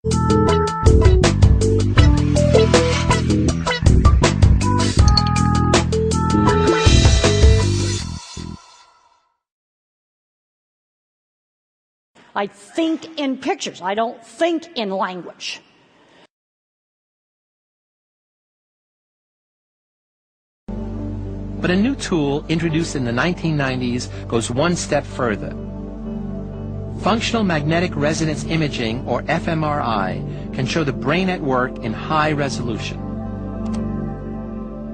I think in pictures. I don't think in language. But a new tool introduced in the 1990s goes one step further. Functional magnetic resonance imaging, or fMRI, can show the brain at work in high resolution.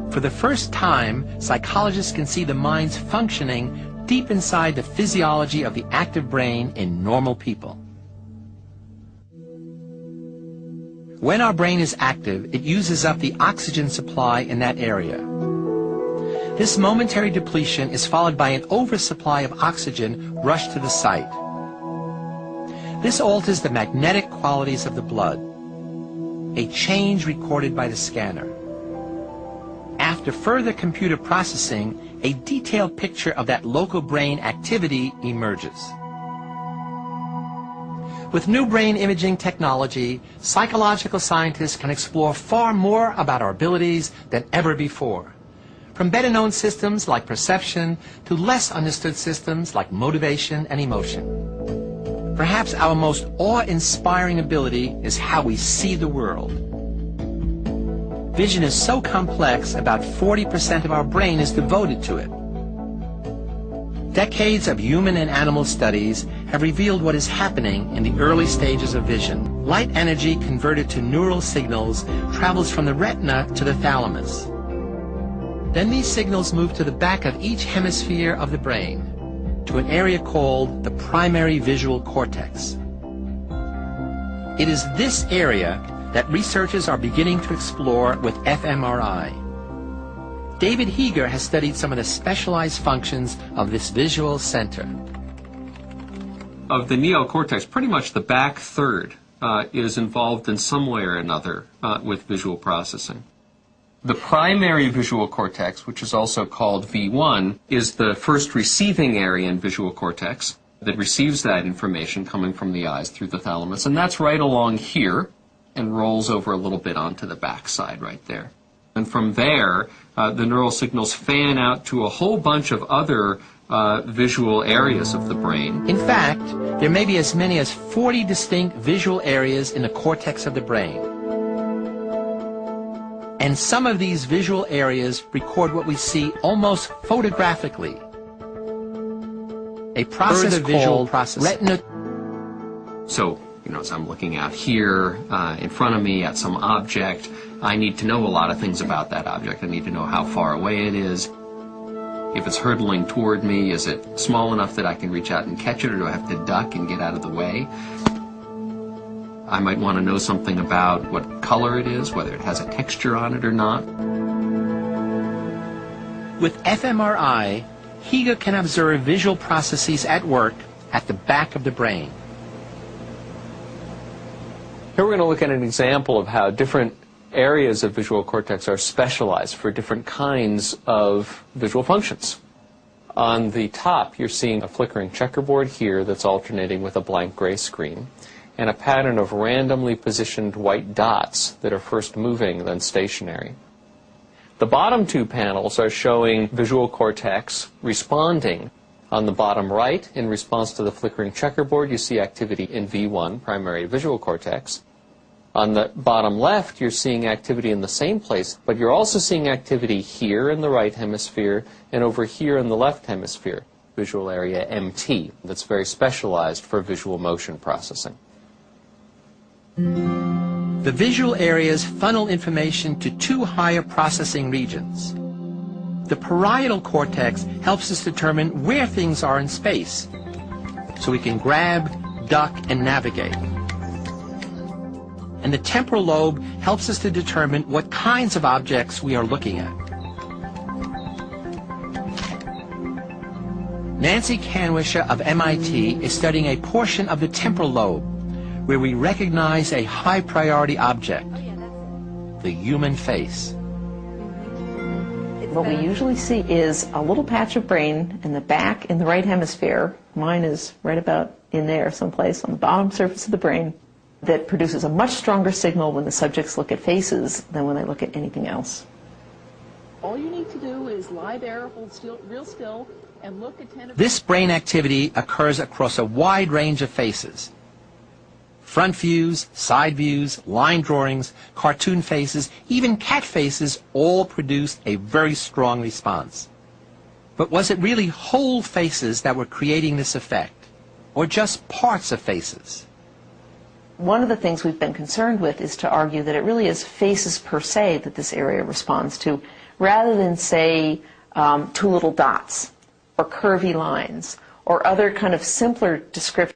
For the first time, psychologists can see the mind's functioning deep inside the physiology of the active brain in normal people. When our brain is active, it uses up the oxygen supply in that area. This momentary depletion is followed by an oversupply of oxygen rushed to the site. This alters the magnetic qualities of the blood, a change recorded by the scanner. After further computer processing, a detailed picture of that local brain activity emerges. With new brain imaging technology, psychological scientists can explore far more about our abilities than ever before. From better-known systems like perception to less understood systems like motivation and emotion. Perhaps our most awe-inspiring ability is how we see the world. Vision is so complex, about 40% of our brain is devoted to it. Decades of human and animal studies have revealed what is happening in the early stages of vision. Light energy converted to neural signals travels from the retina to the thalamus. Then these signals move to the back of each hemisphere of the brain, to an area called the primary visual cortex. It is this area that researchers are beginning to explore with fMRI. David Heeger has studied some of the specialized functions of this visual center. Of the neocortex, pretty much the back third is involved in some way or another with visual processing. The primary visual cortex, which is also called V1, is the first receiving area in visual cortex that receives that information coming from the eyes through the thalamus, and that's right along here and rolls over a little bit onto the backside right there. And from there, the neural signals fan out to a whole bunch of other visual areas of the brain. In fact, there may be as many as 40 distinct visual areas in the cortex of the brain. And some of these visual areas record what we see almost photographically. A process called retina. So, as I'm looking out here in front of me at some object, I need to know a lot of things about that object. I need to know how far away it is. If it's hurtling toward me, is it small enough that I can reach out and catch it, or do I have to duck and get out of the way? I might want to know something about what color it is, whether it has a texture on it or not. With fMRI, Heeger can observe visual processes at work at the back of the brain. Here we're going to look at an example of how different areas of visual cortex are specialized for different kinds of visual functions. On the top, you're seeing a flickering checkerboard here that's alternating with a blank gray screen, and a pattern of randomly positioned white dots that are first moving, then stationary. The bottom two panels are showing visual cortex responding. On the bottom right, in response to the flickering checkerboard, you see activity in V1, primary visual cortex. On the bottom left, you're seeing activity in the same place, but you're also seeing activity here in the right hemisphere and over here in the left hemisphere, visual area MT, that's very specialized for visual motion processing. The visual areas funnel information to two higher processing regions. The parietal cortex helps us determine where things are in space, so we can grab, duck, and navigate. And the temporal lobe helps us to determine what kinds of objects we are looking at. Nancy Kanwisher of MIT is studying a portion of the temporal lobe where we recognize a high-priority object, the human face. What we usually see is a little patch of brain in the back in the right hemisphere. Mine is right about in there someplace on the bottom surface of the brain. that produces a much stronger signal when the subjects look at faces than when they look at anything else. All you need to do is lie there, hold still, real still, and look attentively. This brain activity occurs across a wide range of faces. Front views, side views, line drawings, cartoon faces, even cat faces all produced a very strong response. But was it really whole faces that were creating this effect, or just parts of faces? One of the things we've been concerned with is to argue that it really is faces per se that this area responds to, rather than, say, two little dots, or curvy lines, or other kind of simpler descriptions.